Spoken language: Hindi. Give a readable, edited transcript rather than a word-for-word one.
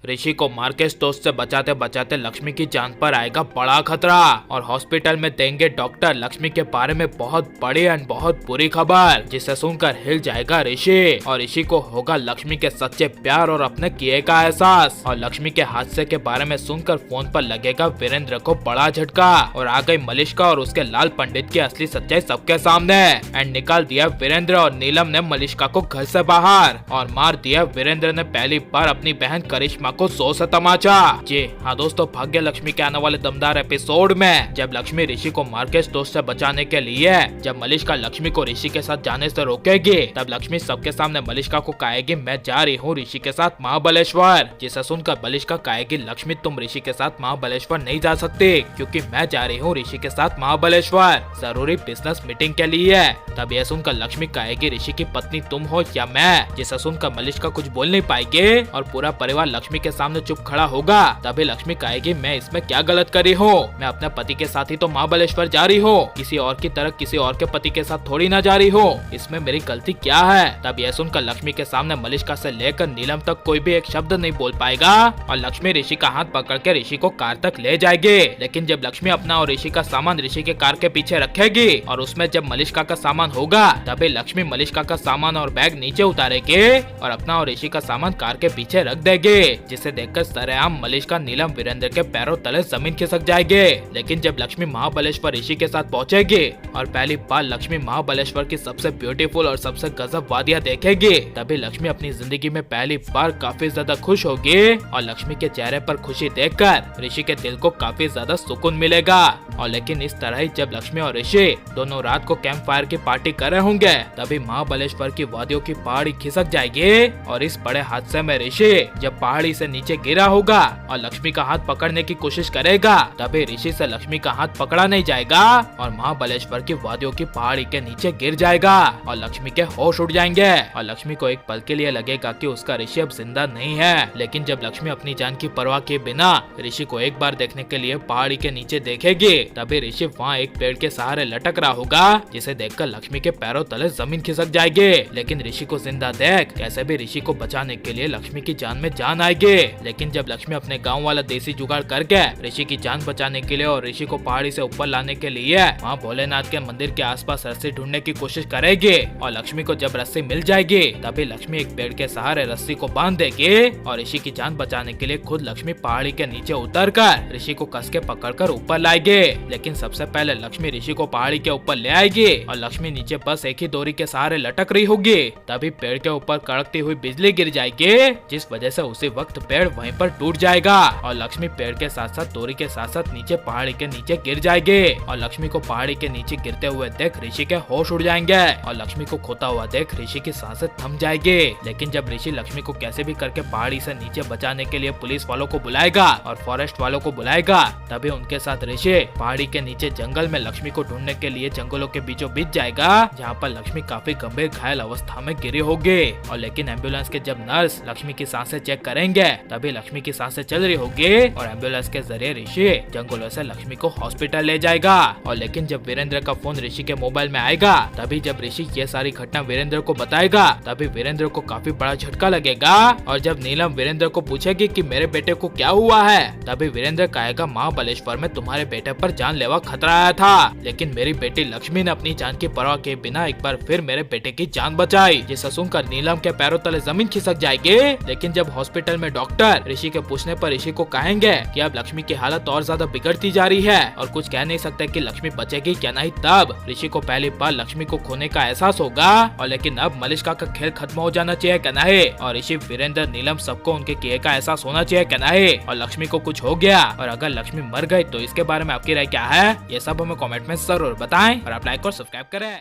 ऋषि को मार के इस दोस्त से बचाते बचाते लक्ष्मी की जान पर आएगा बड़ा खतरा और हॉस्पिटल में देंगे डॉक्टर लक्ष्मी के बारे में बहुत बड़ी एंड बहुत बुरी खबर, जिसे सुनकर हिल जाएगा ऋषि और ऋषि को होगा लक्ष्मी के सच्चे प्यार और अपने किए का एहसास। और लक्ष्मी के हादसे के बारे में सुनकर फोन पर लगेगा वीरेंद्र को बड़ा झटका और आ गई मलिष्का और उसके लाल पंडित की असली सच्चाई सबके सामने एंड निकाल दिया वीरेंद्र और नीलम ने मलिष्का को घर से बाहर और मार दिया वीरेंद्र ने पहली बार अपनी बहन करिश्मा को 100 से तमाचा। जी हाँ दोस्तों, भाग्य लक्ष्मी के आने वाले दमदार एपिसोड में जब लक्ष्मी ऋषि को मार के इस दोस्त से बचाने के लिए जब मलिष्का लक्ष्मी को ऋषि के साथ जाने से रोकेगी, तब लक्ष्मी सबके सामने मलिष्का को कहेगी मैं जा रही हूँ ऋषि के साथ महाबलेश्वर। जिसे सुनकर मलिष्का कहेगी लक्ष्मी तुम ऋषि के साथ महाबलेश्वर नहीं जा सकती क्योंकि मैं जा रही हूँ ऋषि के साथ महाबलेश्वर जरूरी बिजनेस मीटिंग के लिए। तब यह सुनकर लक्ष्मी कहेगी ऋषि की पत्नी तुम हो या मैं। जिसे सुनकर मलिष्का कुछ बोल नहीं पाएगी और पूरा परिवार लक्ष्मी के सामने चुप खड़ा होगा। तभी लक्ष्मी कहेगी मैं इसमें क्या गलत करी हूँ, मैं अपने पति के साथ ही तो महाबलेश्वर जा रही हूँ, किसी और की तरह किसी और के पति के साथ थोड़ी ना जा रही हूँ, इसमें मेरी गलती क्या है। तब यह सुनकर लक्ष्मी के सामने मलिष्का से लेकर नीलम तक कोई भी एक शब्द नहीं बोल पाएगा और लक्ष्मी ऋषि का हाथ पकड़ के ऋषि को कार तक ले जाएगी। लेकिन जब लक्ष्मी अपना और ऋषि का सामान ऋषि के कार के पीछे रखेगी और उसमें जब मलिष्का का सामान होगा, तभी लक्ष्मी मलिष्का का सामान और बैग नीचे उतारेगी और अपना और ऋषि का सामान कार के पीछे रख देगी। जिसे देखकर सरेआम मलिष्का नीलम वीरेंद्र के पैरों तले जमीन खिसक जाएगी। लेकिन जब लक्ष्मी महाबलेश्वर ऋषि के साथ पहुंचेगी और पहली बार लक्ष्मी महाबलेश्वर की सबसे ब्यूटीफुल और सबसे गजब वादियां देखेगी, तभी लक्ष्मी अपनी जिंदगी में पहली बार काफी ज्यादा खुश होगी और लक्ष्मी के चेहरे पर खुशी देखकर ऋषि के दिल को काफी ज्यादा सुकून मिलेगा। और लेकिन इस तरह ही जब लक्ष्मी और ऋषि दोनों रात को कैंप फायर की पार्टी कर रहे होंगे, तभी महाबलेश्वर की वादियों की पहाड़ी खिसक जाएगी और इस बड़े हादसे में ऋषि जब पहाड़ी से नीचे गिरा होगा और लक्ष्मी का हाथ पकड़ने की कोशिश करेगा, तभी ऋषि से लक्ष्मी का हाथ पकड़ा नहीं जाएगा और महाबलेश्वर की वादियों की पहाड़ी के नीचे गिर जाएगा और लक्ष्मी के होश उड़ जाएंगे। और लक्ष्मी को एक पल के लिए लगेगा कि उसका ऋषि अब जिंदा नहीं है। लेकिन जब लक्ष्मी अपनी जान की परवाह किए बिना ऋषि को एक बार देखने के लिए पहाड़ी के नीचे देखेगी, तभी ऋषि वहाँ एक पेड़ के सहारे लटक रहा होगा, जिसे देखकर लक्ष्मी के पैरों तले जमीन खिसक जाएगी। लेकिन ऋषि को जिंदा देख कैसे भी ऋषि को बचाने के लिए लक्ष्मी की जान में जान आएगी। लेकिन जब लक्ष्मी अपने गांव वाला देसी जुगाड़ करके ऋषि की जान बचाने के लिए और ऋषि को पहाड़ी से ऊपर लाने के लिए वहाँ भोलेनाथ के मंदिर के आसपास रस्सी ढूंढने की कोशिश करेगी और लक्ष्मी को जब रस्सी मिल जाएगी, तभी लक्ष्मी एक पेड़ के सहारे रस्सी को बांध देगी और ऋषि की जान बचाने के लिए खुद लक्ष्मी पहाड़ी के नीचे उतरकर ऋषि को कस के पकड़कर ऊपर लाएगी। लेकिन सबसे पहले लक्ष्मी ऋषि को पहाड़ी के ऊपर ले आएगी और लक्ष्मी नीचे बस एक ही डोरी के सहारे लटक रही होगी। तभी पेड़ के ऊपर कड़कती हुई बिजली गिर जाएगी, जिस वजह से उसी वक्त पेड़ वहीं पर टूट जाएगा और लक्ष्मी पेड़ के साथ साथ डोरी के साथ साथ नीचे पहाड़ी के नीचे गिर जाएगी। और लक्ष्मी को पहाड़ी के नीचे गिरते हुए देख ऋषि के होश उड़ जाएंगे और लक्ष्मी को खोता हुआ देख ऋषि की सांसें थम जाएगी। लेकिन जब ऋषि लक्ष्मी को कैसे भी करके पहाड़ी से नीचे बचाने के लिए पुलिस वालों को बुलाएगा और फॉरेस्ट वालों को बुलाएगा, तभी उनके साथ ऋषि पहाड़ी के नीचे जंगल में लक्ष्मी को ढूंढने के लिए जंगलों के बीचों बीच जाएगा, जहाँ पर लक्ष्मी काफी गंभीर घायल अवस्था में गिरी होगी। और लेकिन एम्बुलेंस के जब नर्स लक्ष्मी की सांसें चेक करेंगे, तभी लक्ष्मी की सांसें चल रही होगी और एम्बुलेंस के जरिए ऋषि जंगलों से लक्ष्मी को हॉस्पिटल ले जाएगा। और लेकिन जब वीरेंद्र का फोन ऋषि के मोबाइल में आएगा, तभी जब ऋषि ये सारी घटना वीरेंद्र को बताएगा, तभी वीरेंद्र को काफी बड़ा झटका लगेगा। और जब नीलम वीरेंद्र को पूछेगी कि मेरे बेटे को क्या हुआ है, तभी वीरेंद्र कहेगा महाबलेश्वर में तुम्हारे बेटे पर जानलेवा खतरा आया था, लेकिन मेरी बेटी लक्ष्मी ने अपनी जान की परवाह किए बिना एक बार फिर मेरे बेटे की जान बचाई। जिसे सुनकर नीलम के पैरों तले जमीन खिसक जाएगी। लेकिन जब हॉस्पिटल में डॉक्टर ऋषि के पूछने पर ऋषि को कहेंगे कि अब लक्ष्मी की हालत और ज्यादा बिगड़ती जा रही है और कुछ कह नहीं सकते कि लक्ष्मी बचेगी क्या नहीं, तब ऋषि को पहली बार लक्ष्मी को खोने का एहसास होगा। और लेकिन अब मलिष्का का खेल खत्म हो जाना चाहिए क्या नहीं, और ऋषि वीरेंद्र नीलम सबको उनके किए का एहसास होना चाहिए क्या नहीं, और लक्ष्मी को कुछ हो गया और अगर लक्ष्मी मर गई तो इसके बारे में आपकी राय क्या है, ये सब हमें कमेंट में जरूर बताएं और आप लाइक और सब्सक्राइब करें।